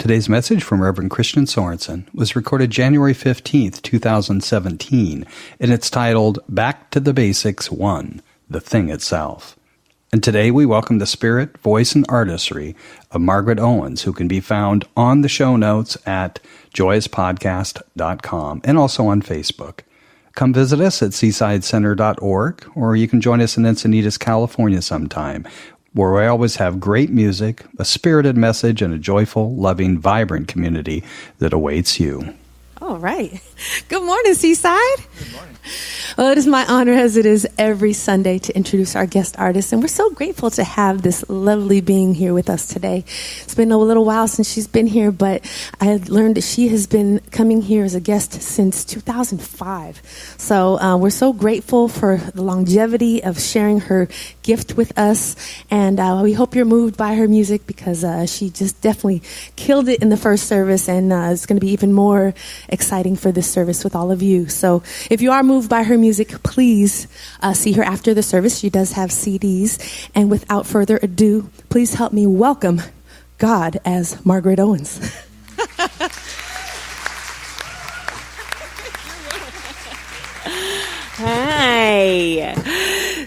Today's message from Reverend Christian Sorensen was recorded January 15th, 2017, and it's titled Back to the Basics 1, The Thing Itself. And today we welcome the spirit, voice, and artistry of Margaret Owens, who can be found on the show notes at joyouspodcast.com and also on Facebook. Come visit us at seasidecenter.org, or you can join us in Encinitas, California sometime, where we always have great music, a spirited message, and a joyful, loving, vibrant community that awaits you. All right. Good morning, Seaside. Good morning. Well, it is my honor, as it is every Sunday, to introduce our guest artist. And we're so grateful to have this lovely being here with us today. It's been a little while since she's been here, but I had learned that she has been coming here as a guest since 2005. So we're so grateful for the longevity of sharing her gift with us. And we hope you're moved by her music, because she just definitely killed it in the first service. And it's going to be even more exciting for this service with all of you. So if you are moved by her music, please see her after the service. She does have CDs. And without further ado, please help me welcome God as Margaret Owens. Hi.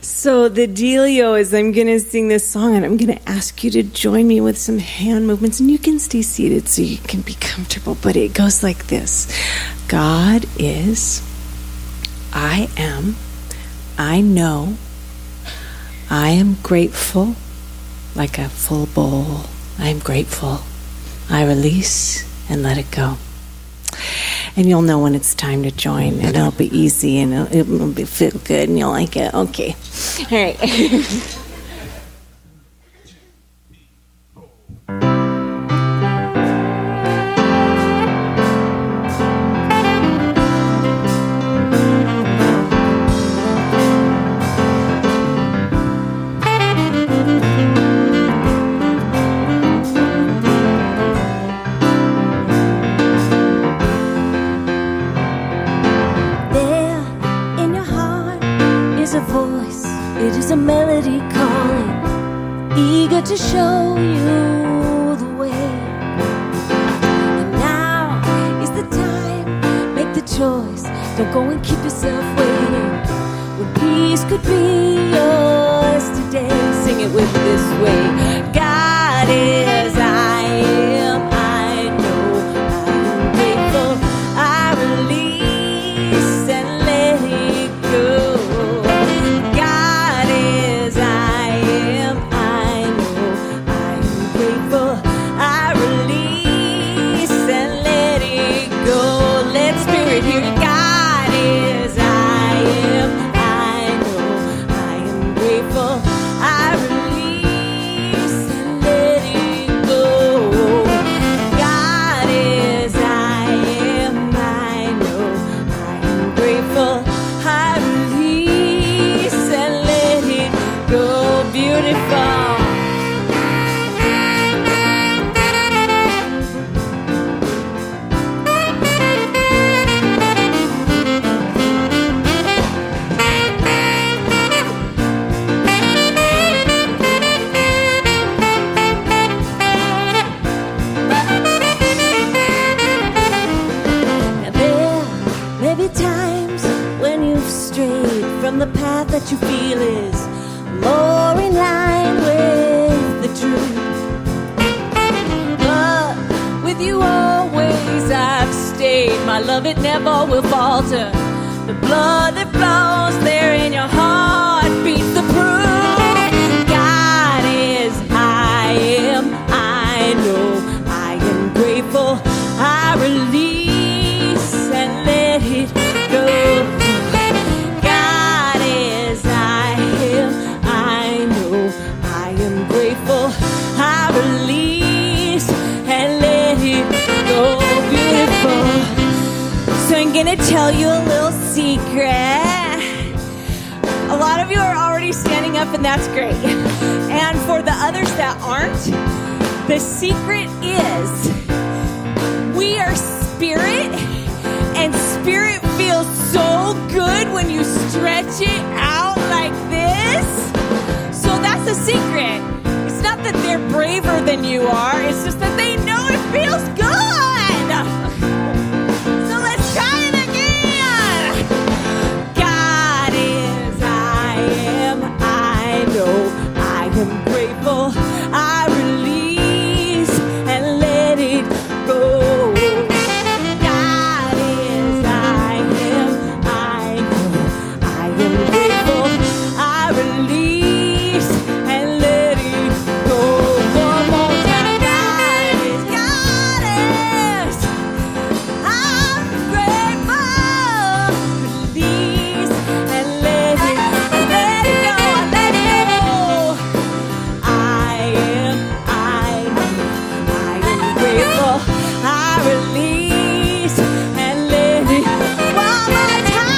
So the dealio is I'm going to sing this song, and I'm going to ask you to join me with some hand movements, and you can stay seated so you can be comfortable, but it goes like this. God is, I am, I know, I am grateful, like a full bowl. I am grateful. I release and let it go. And you'll know when it's time to join, and it'll be easy, and it'll feel good, and you'll like it. Okay. All right. to show you the way. And now is the time, make the choice. Don't go and keep yourself waiting when peace could be yours today. Sing it with this way. God is, I am, I know, I am grateful. I release and let it go. God is, I am, I know, I am grateful. I release and let it go. Let spirit hear it. God is, I am, I know, I am grateful. I release and let it go. God is, I am, I know, I am grateful. I release and let it go. Beautiful. Now there may be times when you've strayed from the path that you feel is more in line with the truth. But with you always I've stayed. My love, it never will falter. The blood that flows there in your heart beats the proof. God is, I am, I know, I am grateful. I release and let it go. God is, I am, I know, I am grateful. I release and let it go. Beautiful. So I'm gonna tell you a little secret. A lot of you are already standing up, and that's great. And for the others that aren't, the secret is we are spirit, and spirit feels so good when you stretch it out like this. So that's the secret. It's not that they're braver than you are, it's just that they know it feels release and let it one more time.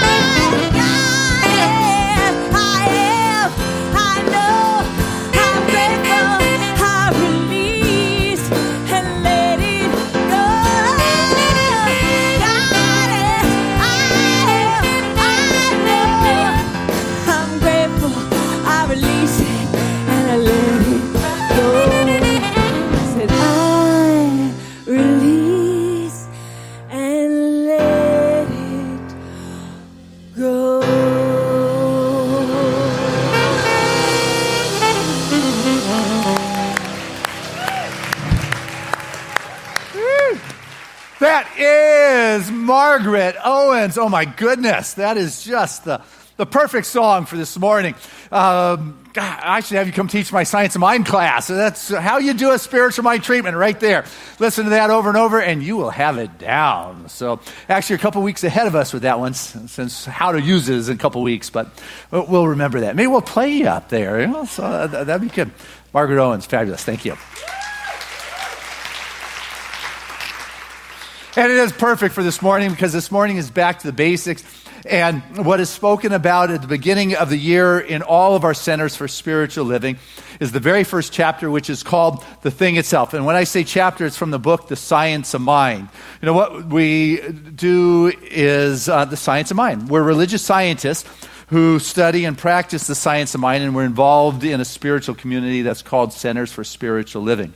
I know, I'm grateful. I release and let it go. I'm grateful. I release it and I let it go. Said I release and let it go. That is Margaret Owens. Oh my goodness, that is just the perfect song for this morning. I should have you come teach my Science of Mind class. That's how you do a spiritual mind treatment right there. Listen to that over and over and you will have it down. So actually a couple weeks ahead of us with that one, since how to use it is in a couple weeks, but we'll remember that. Maybe we'll play you up there. You know? So that'd be good. Margaret Owens, fabulous. Thank you. And it is perfect for this morning because this morning is back to the basics. And what is spoken about at the beginning of the year in all of our centers for spiritual living is the very first chapter, which is called The Thing Itself. And when I say chapter, it's from the book, The Science of Mind. You know, what we do is the science of mind. We're religious scientists who study and practice the science of mind, and we're involved in a spiritual community that's called Centers for Spiritual Living.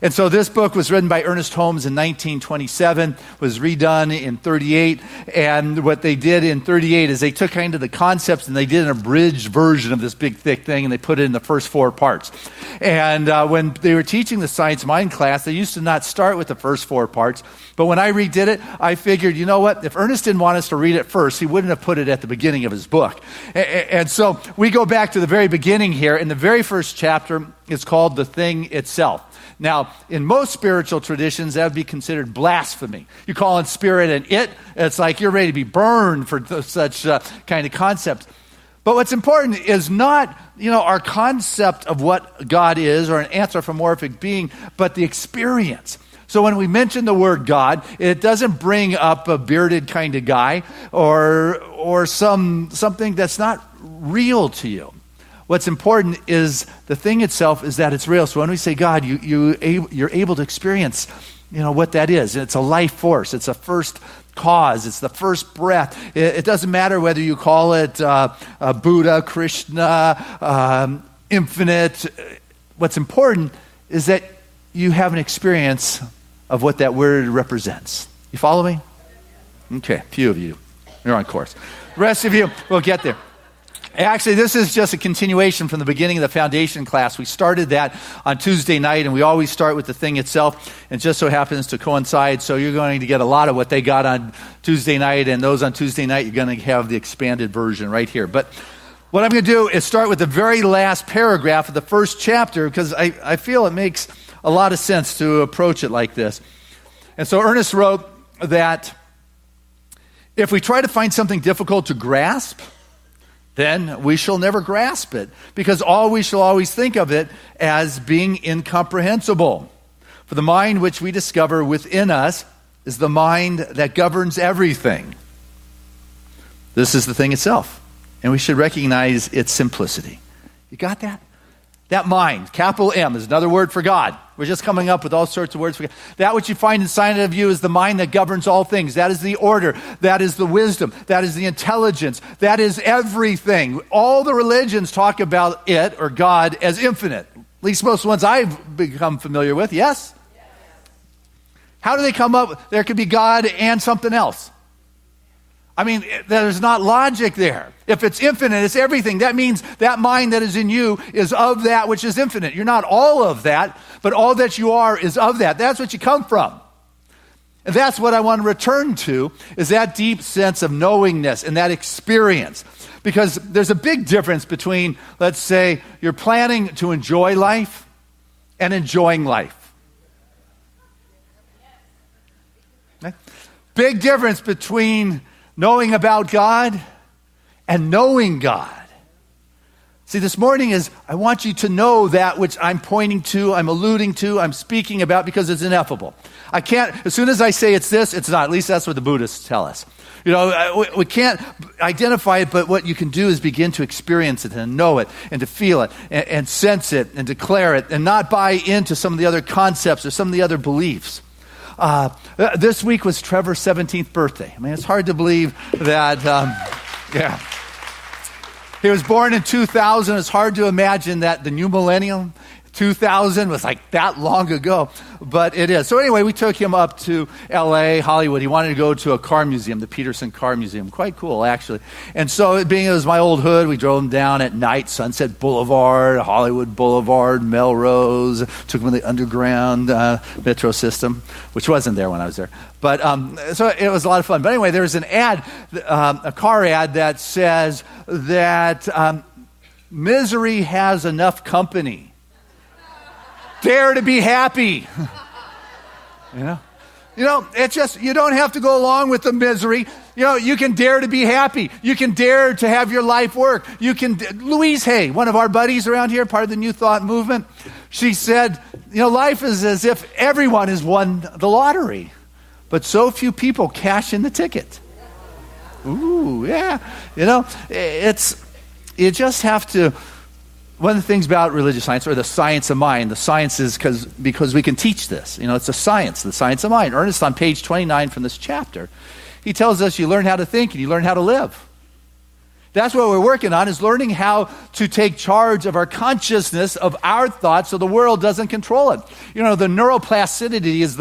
And so this book was written by Ernest Holmes in 1927, was redone in 38, and what they did in 38 is they took kind of the concepts and they did an abridged version of this big thick thing, and they put it in the first 4 parts. And when they were teaching the Science of Mind class, they used to not start with the first 4 parts, but when I redid it, I figured, you know what, if Ernest didn't want us to read it first, he wouldn't have put it at the beginning of his book. And so we go back to the very beginning here, and the very first chapter is called The Thing Itself. Now, in most spiritual traditions, that would be considered blasphemy. You call it spirit and it's like you're ready to be burned for such kind of concepts. But what's important is not, our concept of what God is or an anthropomorphic being, but the experience. So when we mention the word God, it doesn't bring up a bearded kind of guy or something that's not real to you. What's important is the thing itself is that it's real. So when we say God, you're able to experience, what that is. It's a life force. It's a first cause. It's the first breath. It doesn't matter whether you call it Buddha, Krishna, infinite. What's important is that you have an experience of what that word represents. You follow me? Okay, a few of you. You're on course. The rest of you, we'll get there. Actually, this is just a continuation from the beginning of the foundation class. We started that on Tuesday night, and we always start with the thing itself. And just so happens to coincide, so you're going to get a lot of what they got on Tuesday night, and those on Tuesday night, you're going to have the expanded version right here. But what I'm going to do is start with the very last paragraph of the first chapter, because I feel it makes a lot of sense to approach it like this. And so Ernest wrote that if we try to find something difficult to grasp, then we shall never grasp it, because we shall always think of it as being incomprehensible. For the mind which we discover within us is the mind that governs everything. This is the thing itself, and we should recognize its simplicity. You got that? That mind, capital M, is another word for God. We're just coming up with all sorts of words for God. That which you find inside of you is the mind that governs all things. That is the order. That is the wisdom. That is the intelligence. That is everything. All the religions talk about it, or God, as infinite. At least most ones I've become familiar with, yes? How do they come up? There could be God and something else. I mean, there's not logic there. If it's infinite, it's everything. That means that mind that is in you is of that which is infinite. You're not all of that, but all that you are is of that. That's what you come from. And that's what I want to return to, is that deep sense of knowingness and that experience. Because there's a big difference between, let's say, you're planning to enjoy life and enjoying life. Okay? Big difference between knowing about God and knowing God. See, this morning I want you to know that which I'm pointing to, I'm alluding to, I'm speaking about, because it's ineffable. I can't, as soon as I say it's this, it's not. At least that's what the Buddhists tell us. We can't identify it, but what you can do is begin to experience it and know it and to feel it and sense it and declare it and not buy into some of the other concepts or some of the other beliefs. This week was Trevor's 17th birthday. I mean, it's hard to believe that, He was born in 2000. It's hard to imagine that the new millennium, 2000, was like that long ago, but it is. So anyway, we took him up to L.A., Hollywood. He wanted to go to a car museum, the Peterson Car Museum. Quite cool, actually. And so it was my old hood, we drove him down at night, Sunset Boulevard, Hollywood Boulevard, Melrose, took him to the underground metro system, which wasn't there when I was there. But so it was a lot of fun. But anyway, there was an ad, a car ad that says that misery has enough company. Dare to be happy. It's just, you don't have to go along with the misery. You can dare to be happy. You can dare to have your life work. Louise Hay, one of our buddies around here, part of the New Thought movement, she said, life is as if everyone has won the lottery, but so few people cash in the ticket. Ooh, yeah. You just have to. One of the things about religious science, or the science of mind, the science is because we can teach this. It's a science, the science of mind. Ernest, on page 29 from this chapter, he tells us you learn how to think and you learn how to live. That's what we're working on, is learning how to take charge of our consciousness, of our thoughts, so the world doesn't control it. The neuroplasticity is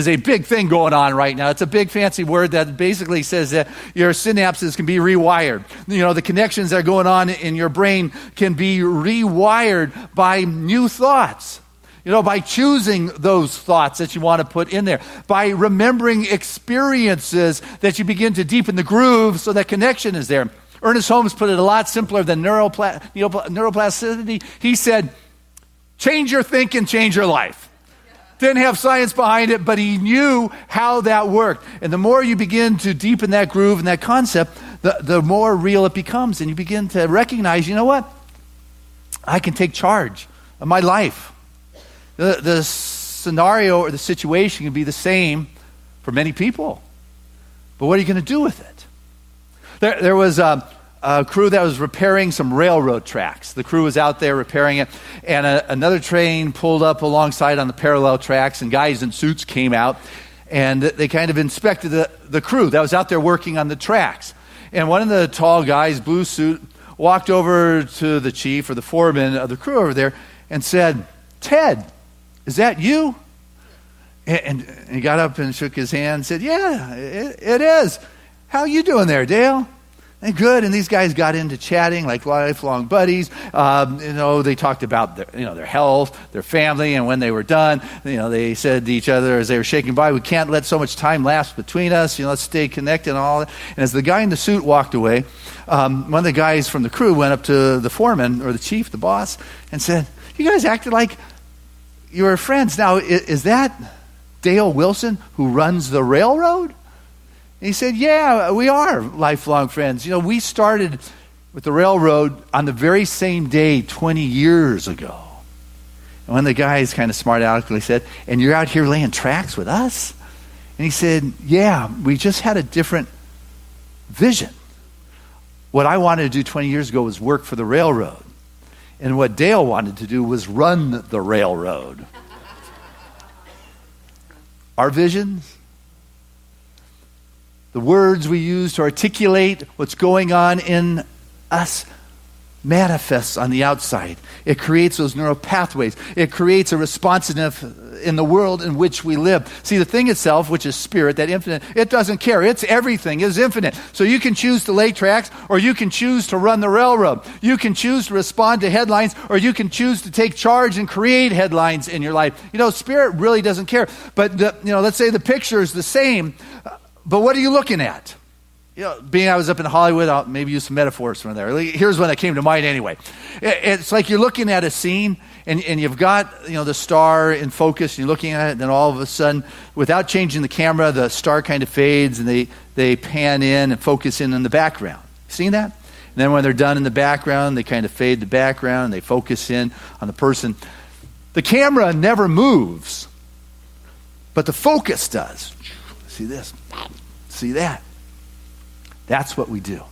a big thing going on right now. It's a big fancy word that basically says that your synapses can be rewired. The connections that are going on in your brain can be rewired by new thoughts. By choosing those thoughts that you want to put in there, by remembering experiences that you begin to deepen the groove so that connection is there. Ernest Holmes put it a lot simpler than neuroplasticity. He said, change your thinking, change your life. Didn't have science behind it, but he knew how that worked. And the more you begin to deepen that groove and that concept, the more real it becomes. And you begin to recognize, you know what? I can take charge of my life. The scenario or the situation can be the same for many people. But what are you going to do with it? There was a crew that was repairing some railroad tracks. The crew was out there repairing it, and another train pulled up alongside on the parallel tracks, and guys in suits came out, and they kind of inspected the crew that was out there working on the tracks. And one of the tall guys, blue suit, walked over to the chief or the foreman of the crew over there and said, "Ted, is that you?" And he got up and shook his hand and said, "Yeah, it is. How you doing there, Dale?" And good. And these guys got into chatting like lifelong buddies. They talked about their health, their family, and when they were done, they said to each other as they were shaking by, "We can't let so much time lapse between us. Let's stay connected and all that." And as the guy in the suit walked away, one of the guys from the crew went up to the foreman or the chief, the boss, and said, "You guys acted like you were friends. Now, is that Dale Wilson who runs the railroad?" And he said, "Yeah, we are lifelong friends. We started with the railroad on the very same day 20 years ago." And one of the guys kind of smart aleckly said, "And you're out here laying tracks with us?" And he said, "Yeah, we just had a different vision. What I wanted to do 20 years ago was work for the railroad. And what Dale wanted to do was run the railroad." Our visions, the words we use to articulate what's going on in us, manifests on the outside. It creates those neural pathways. It creates a responsiveness in the world in which we live. See, the thing itself, which is spirit, that infinite, it doesn't care. It's everything. It's infinite. So you can choose to lay tracks, or you can choose to run the railroad. You can choose to respond to headlines, or you can choose to take charge and create headlines in your life. Spirit really doesn't care. But let's say the picture is the same, but what are you looking at? Being I was up in Hollywood, I'll maybe use some metaphors from there. Here's one that came to mind anyway. It's like you're looking at a scene, and you've got the star in focus, and you're looking at it, and then all of a sudden, without changing the camera, the star kind of fades, and they pan in and focus in the background. Seen that? And then when they're done in the background, they kind of fade the background and they focus in on the person. The camera never moves, but the focus does. See this? See that? That's what we do.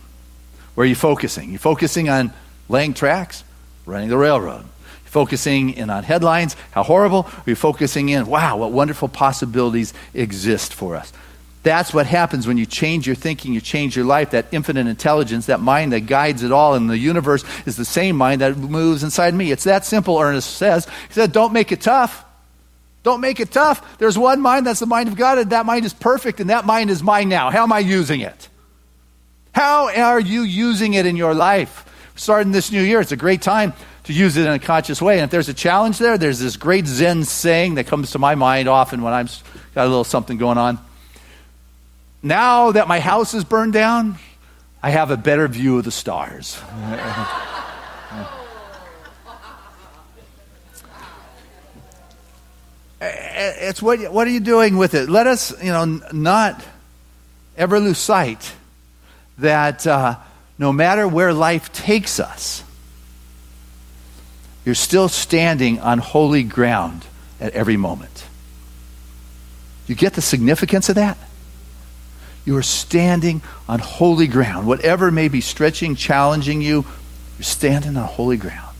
Where are you focusing? You're focusing on laying tracks, running the railroad. You're focusing in on headlines, how horrible. Or you're focusing in, wow, what wonderful possibilities exist for us. That's what happens when you change your thinking, you change your life. That infinite intelligence, that mind that guides it all in the universe is the same mind that moves inside me. It's that simple, Ernest says. He said, don't make it tough. Don't make it tough. There's one mind, that's the mind of God, and that mind is perfect, and that mind is mine now. How am I using it? How are you using it in your life? Starting this new year, it's a great time to use it in a conscious way. And if there's a challenge there, there's this great Zen saying that comes to my mind often when I've got a little something going on. Now that my house is burned down, I have a better view of the stars. It's what are you doing with it? Let us, not ever lose sight that no matter where life takes us, you're still standing on holy ground at every moment. You get the significance of that? You are standing on holy ground. Whatever may be stretching, challenging you, you're standing on holy ground.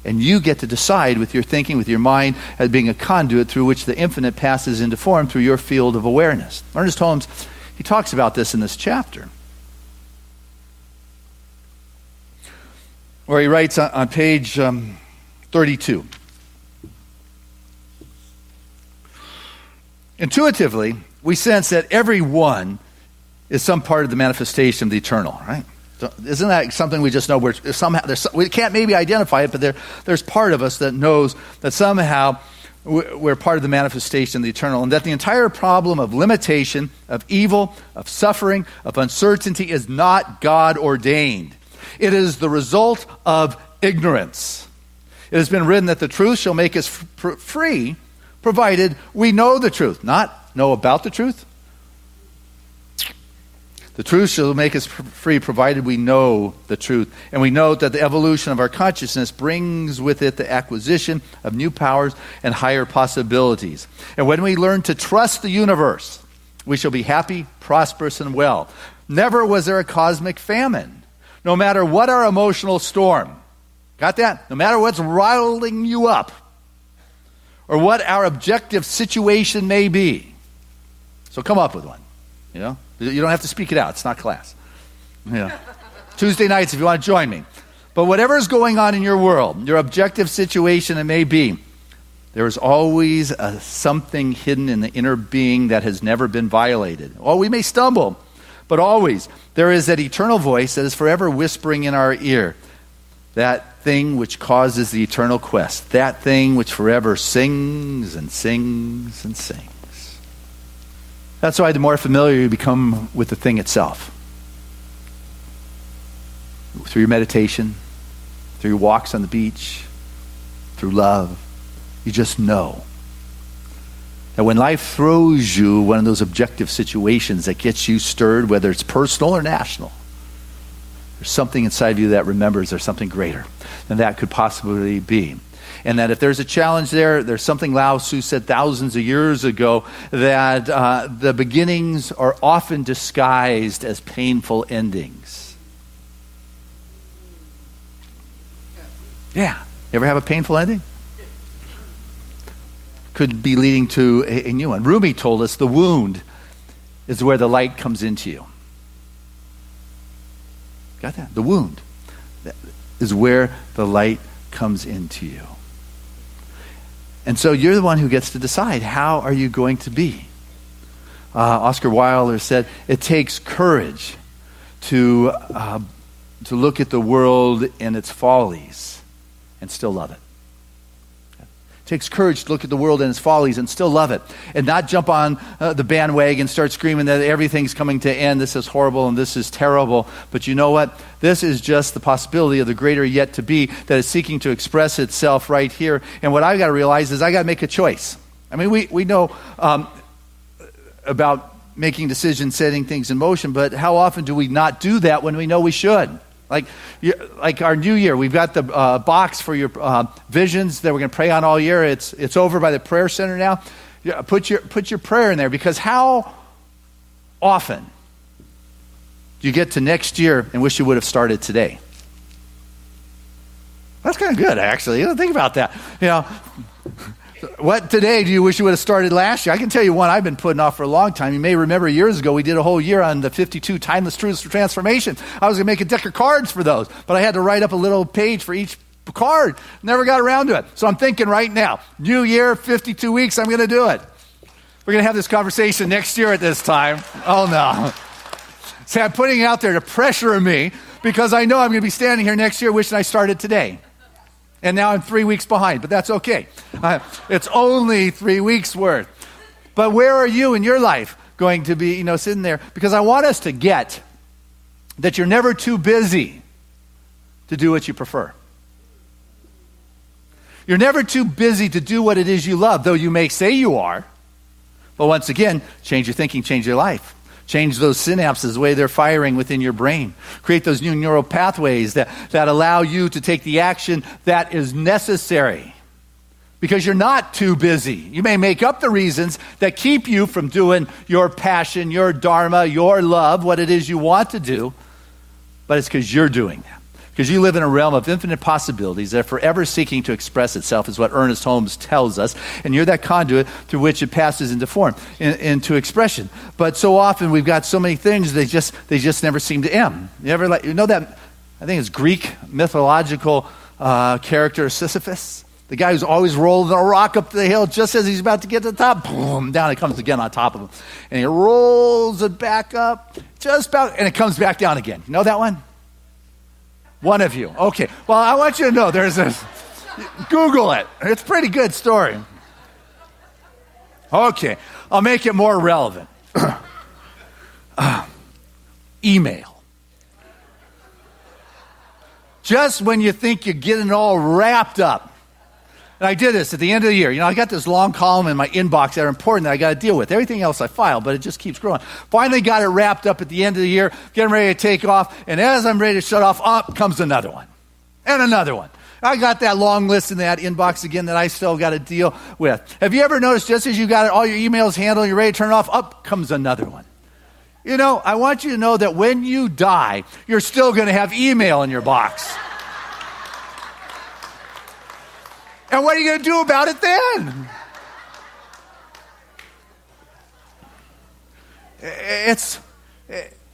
And you get to decide with your thinking, with your mind, as being a conduit through which the infinite passes into form through your field of awareness. Ernest Holmes, he talks about this in this chapter, where he writes on page 32. Intuitively, we sense that everyone is some part of the manifestation of the eternal, right? So isn't that something we just know? We can't maybe identify it, but there's part of us that knows that somehow we're part of the manifestation of the eternal, and that the entire problem of limitation, of evil, of suffering, of uncertainty is not God ordained. It is the result of ignorance. It has been written that the truth shall make us free, provided we know the truth, not know about the truth. The truth shall make us free, provided we know the truth. And we note that the evolution of our consciousness brings with it the acquisition of new powers and higher possibilities. And when we learn to trust the universe, we shall be happy, prosperous, and well. Never was there a cosmic famine, no matter what our emotional storm. Got that? No matter what's riling you up, or what our objective situation may be. So come up with one, You don't have to speak it out. It's not class. Tuesday nights if you want to join me. But whatever is going on in your world, your objective situation it may be, there is always something hidden in the inner being that has never been violated. Oh, we may stumble, but always there is that eternal voice that is forever whispering in our ear. That thing which causes the eternal quest. That thing which forever sings and sings and sings. That's why the more familiar you become with the thing itself, through your meditation, through your walks on the beach, through love, you just know that when life throws you one of those objective situations that gets you stirred, whether it's personal or national, there's something inside of you that remembers there's something greater than that could possibly be. And that if there's a challenge there's something Lao Tzu said thousands of years ago, that the beginnings are often disguised as painful endings. Yeah. You ever have a painful ending? Could be leading to a new one. Rumi told us the wound is where the light comes into you. Got that? The wound is where the light comes into you. And so you're the one who gets to decide, how are you going to be? Oscar Wilde said, it takes courage to look at the world and its follies and still love it. It takes courage to look at the world and its follies and still love it, and not jump on the bandwagon and start screaming that everything's coming to end, this is horrible and this is terrible. But you know what? This is just the possibility of the greater yet to be that is seeking to express itself right here. And what I've got to realize is I got to make a choice. I mean, we know about making decisions, setting things in motion, but how often do we not do that when we know we should? Like our new year, we've got the box for your visions that we're going to pray on all year. It's over by the prayer center now. Put your prayer in there, because how often do you get to next year and wish you would have started today? That's kind of good, actually. You don't think about that. What today do you wish you would have started last year? I can tell you one I've been putting off for a long time. You may remember years ago we did a whole year on the 52 timeless truths for transformation. I was going to make a deck of cards for those, but I had to write up a little page for each card. Never got around to it. So I'm thinking right now, new year, 52 weeks, I'm going to do it. We're going to have this conversation next year at this time. Oh, no. See, I'm putting it out there to pressure me, because I know I'm going to be standing here next year wishing I started today. And now I'm 3 weeks behind, but that's okay. It's only 3 weeks worth. But where are you in your life going to be, sitting there? Because I want us to get that you're never too busy to do what you prefer. You're never too busy to do what it is you love, though you may say you are. But once again, change your thinking, change your life. Change those synapses, the way they're firing within your brain. Create those new neural pathways that allow you to take the action that is necessary. Because you're not too busy. You may make up the reasons that keep you from doing your passion, your dharma, your love, what it is you want to do, but it's because you're doing that. Because you live in a realm of infinite possibilities that are forever seeking to express itself, is what Ernest Holmes tells us. And you're that conduit through which it passes into form, into expression. But so often we've got so many things, they just never seem to end. You ever that, I think it's Greek mythological character Sisyphus? The guy who's always rolling a rock up the hill just as he's about to get to the top, boom, down it comes again on top of him. And he rolls it back up, and it comes back down again. You know that one? One of you. Okay. Well, I want you to know there's this. Google it. It's a pretty good story. Okay. I'll make it more relevant. Email. Just when you think you're getting all wrapped up. And I did this at the end of the year. I got this long column in my inbox that are important that I got to deal with. Everything else I file, but it just keeps growing. Finally got it wrapped up at the end of the year, getting ready to take off. And as I'm ready to shut off, up comes another one. And another one. I got that long list in that inbox again that I still got to deal with. Have you ever noticed just as you got all your emails handled, you're ready to turn it off, up comes another one. I want you to know that when you die, you're still going to have email in your box. And what are you going to do about it then?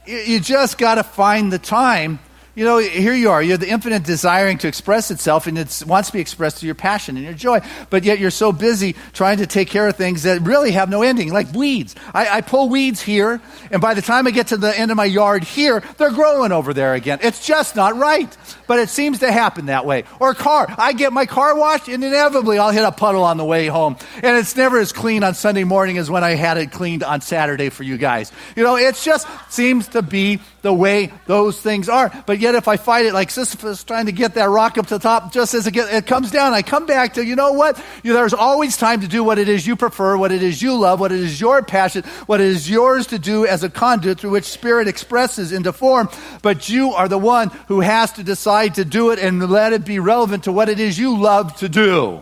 You just got to find the time. Here you are. You're the infinite desiring to express itself, and it wants to be expressed through your passion and your joy. But yet you're so busy trying to take care of things that really have no ending, like weeds. I pull weeds here, and by the time I get to the end of my yard here, they're growing over there again. It's just not right. But it seems to happen that way. Or a car. I get my car washed, and inevitably I'll hit a puddle on the way home. And it's never as clean on Sunday morning as when I had it cleaned on Saturday for you guys. It just seems to be the way those things are. But yet if I fight it like Sisyphus trying to get that rock up to the top, just as it comes down, I come back to, what? There's always time to do what it is you prefer, what it is you love, what it is your passion, what it is yours to do as a conduit through which spirit expresses into form. But you are the one who has to decide to do it and let it be relevant to what it is you love to do.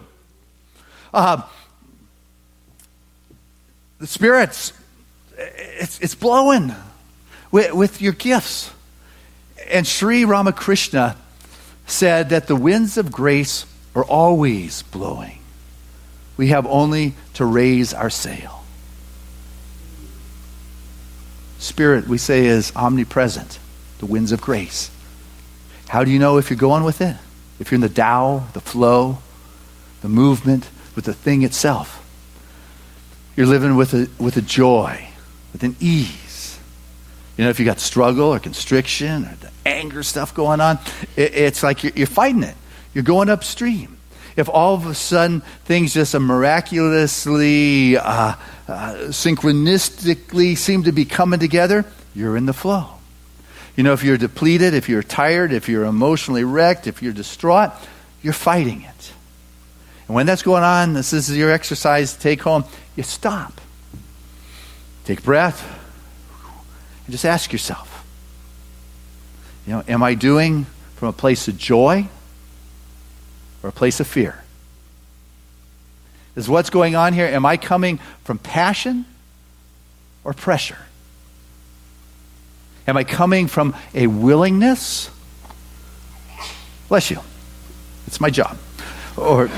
The Spirit's, it's blowing with your gifts. And Sri Ramakrishna said that the winds of grace are always blowing. We have only to raise our sail. Spirit, we say, is omnipresent, the winds of grace. How do you know if you're going with it? If you're in the Tao, the flow, the movement, with the thing itself. You're living with a joy, with an ease. If you got struggle or constriction or the anger stuff going on, it's like you're fighting it. You're going upstream. If all of a sudden things just miraculously, synchronistically seem to be coming together, you're in the flow. If you're depleted, if you're tired, if you're emotionally wrecked, if you're distraught, you're fighting it. And when that's going on, this is your exercise to take home, you stop. Take a breath. And just ask yourself, Am I doing from a place of joy or a place of fear? Is what's going on here, am I coming from passion or pressure? Am I coming from a willingness? Bless you. It's my job. Or,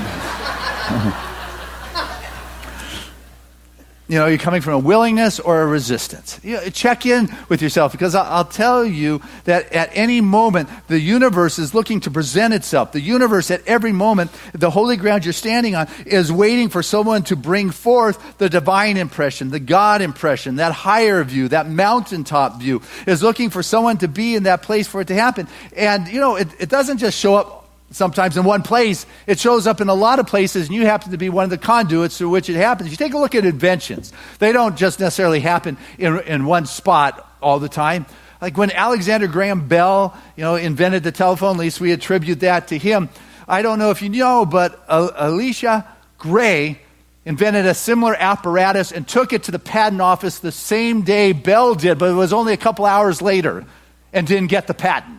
you're coming from a willingness or a resistance. Check in with yourself, because I'll tell you that at any moment, the universe is looking to present itself. The universe at every moment, the holy ground you're standing on, is waiting for someone to bring forth the divine impression, the God impression, that higher view, that mountaintop view, is looking for someone to be in that place for it to happen. And, it doesn't just show up sometimes in one place. It shows up in a lot of places, and you happen to be one of the conduits through which it happens. If you take a look at inventions, they don't just necessarily happen in one spot all the time. Like when Alexander Graham Bell, invented the telephone, at least we attribute that to him. I don't know if you know, but Elisha Gray invented a similar apparatus and took it to the patent office the same day Bell did, but it was only a couple hours later, and didn't get the patent.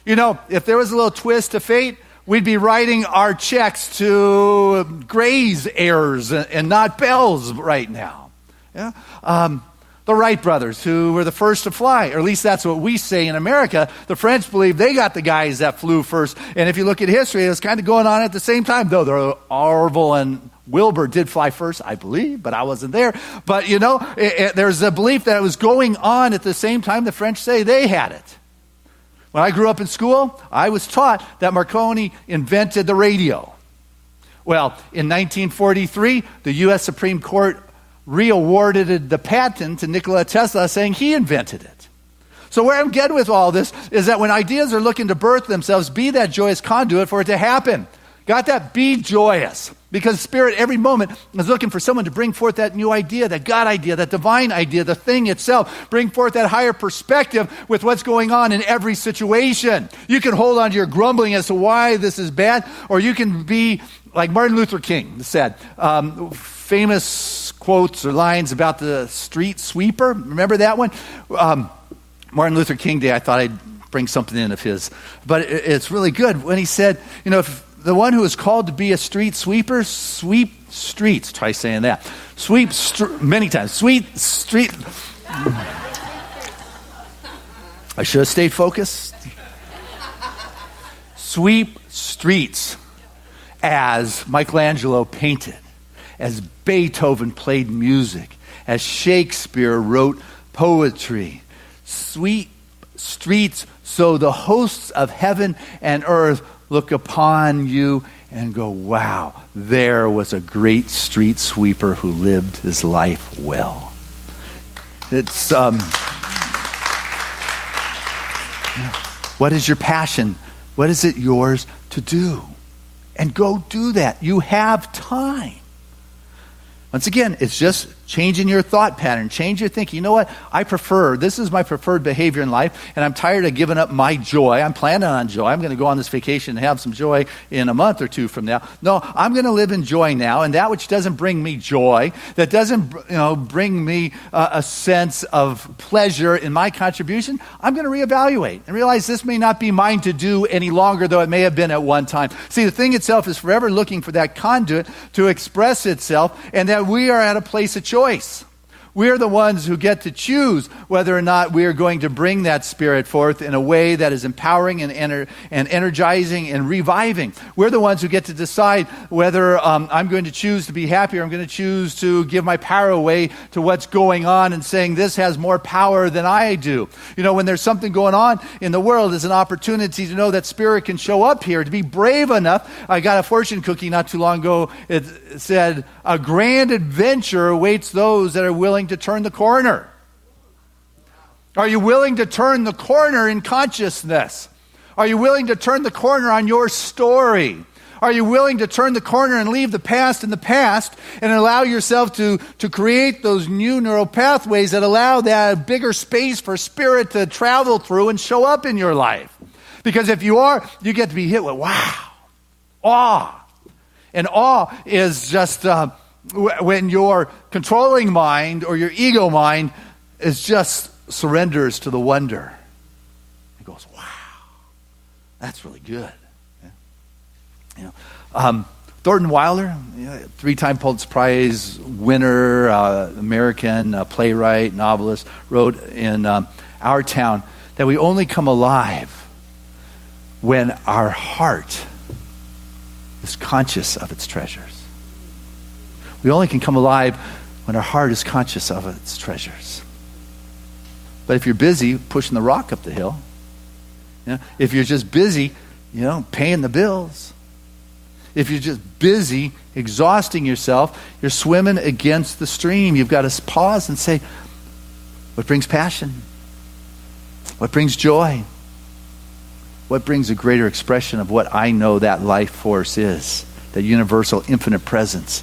If there was a little twist to fate, we'd be writing our checks to Gray's heirs and not Bell's right now. Yeah? The Wright brothers, who were the first to fly, or at least that's what we say in America. The French believe they got the guys that flew first. And if you look at history, it's kind of going on at the same time, though Orville and Wilbur did fly first, I believe, but I wasn't there. But, there's a belief that it was going on at the same time the French say they had it. When I grew up in school, I was taught that Marconi invented the radio. Well, in 1943, the U.S. Supreme Court re-awarded the patent to Nikola Tesla, saying he invented it. So where I'm getting with all this is that when ideas are looking to birth themselves, be that joyous conduit for it to happen. Got that? Be joyous. Because Spirit every moment is looking for someone to bring forth that new idea, that God idea, that divine idea, the thing itself. Bring forth that higher perspective with what's going on in every situation. You can hold on to your grumbling as to why this is bad, or you can be like Martin Luther King said, famous quotes or lines about the street sweeper. Remember that one? Martin Luther King Day, I thought I'd bring something in of his. But it's really good when he said, if the one who is called to be a street sweeper, sweep streets. Try saying that. Many times. Sweep street. I should have stayed focused. Sweep streets as Michelangelo painted, as Beethoven played music, as Shakespeare wrote poetry. Sweep streets so the hosts of heaven and earth look upon you and go, wow, there was a great street sweeper who lived his life well. It's, what is your passion? What is it yours to do? And go do that. You have time. Once again, it's just changing your thought pattern, change your thinking. You know what? This is my preferred behavior in life, and I'm tired of giving up my joy. I'm planning on joy. I'm going to go on this vacation and have some joy in a month or two from now. No, I'm going to live in joy now, and that which doesn't bring me joy, that doesn't bring me a sense of pleasure in my contribution, I'm going to reevaluate and realize this may not be mine to do any longer, though it may have been at one time. See, the thing itself is forever looking for that conduit to express itself, and that we are at a place of choice. We're the ones who get to choose whether or not we are going to bring that Spirit forth in a way that is empowering and energizing and reviving. We're the ones who get to decide whether I'm going to choose to be happy, or I'm going to choose to give my power away to what's going on and saying this has more power than I do. When there's something going on in the world, it's an opportunity to know that Spirit can show up here, to be brave enough. I got a fortune cookie not too long ago. It said, a grand adventure awaits those that are willing to turn the corner. Are you willing to turn the corner in consciousness? Are you willing to turn the corner on your story? Are you willing to turn the corner and leave the past in the past and allow yourself to create those new neural pathways that allow that bigger space for Spirit to travel through and show up in your life? Because if you are, you get to be hit with awe. And awe is just when your controlling mind or your ego mind is just surrenders to the wonder. goes, wow, that's really good. Thornton Wilder, 3-time Pulitzer Prize winner, American playwright, novelist, wrote in Our Town that we only come alive when our heart is conscious of its treasures. We only can come alive when our heart is conscious of its treasures. But if you're busy pushing the rock up the hill, if you're just busy, paying the bills, if you're just busy exhausting yourself, you're swimming against the stream. You've got to pause and say, what brings passion? What brings joy? What brings a greater expression of what I know that life force is, that universal infinite presence?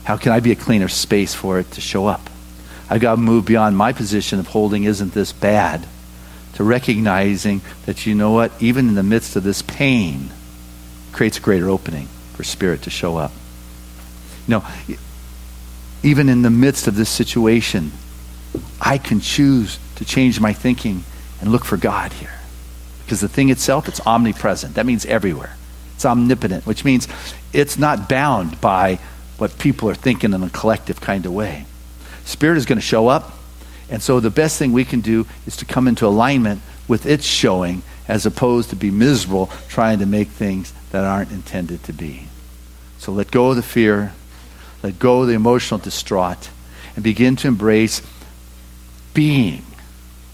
How can I be a cleaner space for it to show up? I've got to move beyond my position of holding isn't this bad to recognizing that, you know what, even in the midst of this pain, creates a greater opening for spirit to show up. Even in the midst of this situation, I can choose to change my thinking and look for God here. Because the thing itself, it's omnipresent. That means everywhere. It's omnipotent, which means it's not bound by what people are thinking in a collective kind of way. Spirit is going to show up, and so the best thing we can do is to come into alignment with its showing, as opposed to be miserable trying to make things that aren't intended to be. So let go of the fear, let go of the emotional distraught, and begin to embrace being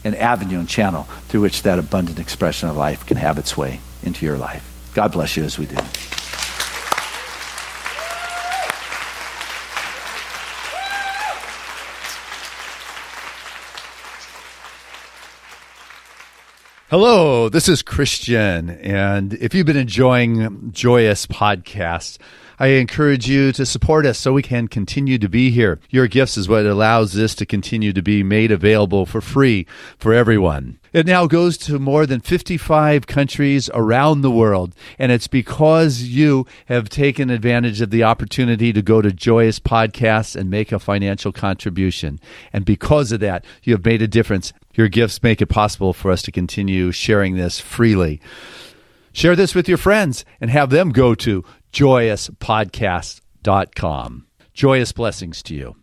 an avenue and channel through which that abundant expression of life can have its way into your life. God bless you as we do. Hello, this is Christian, and if you've been enjoying Joyous Podcasts, I encourage you to support us so we can continue to be here. Your gifts is what allows this to continue to be made available for free for everyone. It now goes to more than 55 countries around the world, and it's because you have taken advantage of the opportunity to go to Joyous Podcasts and make a financial contribution. And because of that, you have made a difference. Your gifts make it possible for us to continue sharing this freely. Share this with your friends and have them go to joyouspodcast.com. Joyous blessings to you.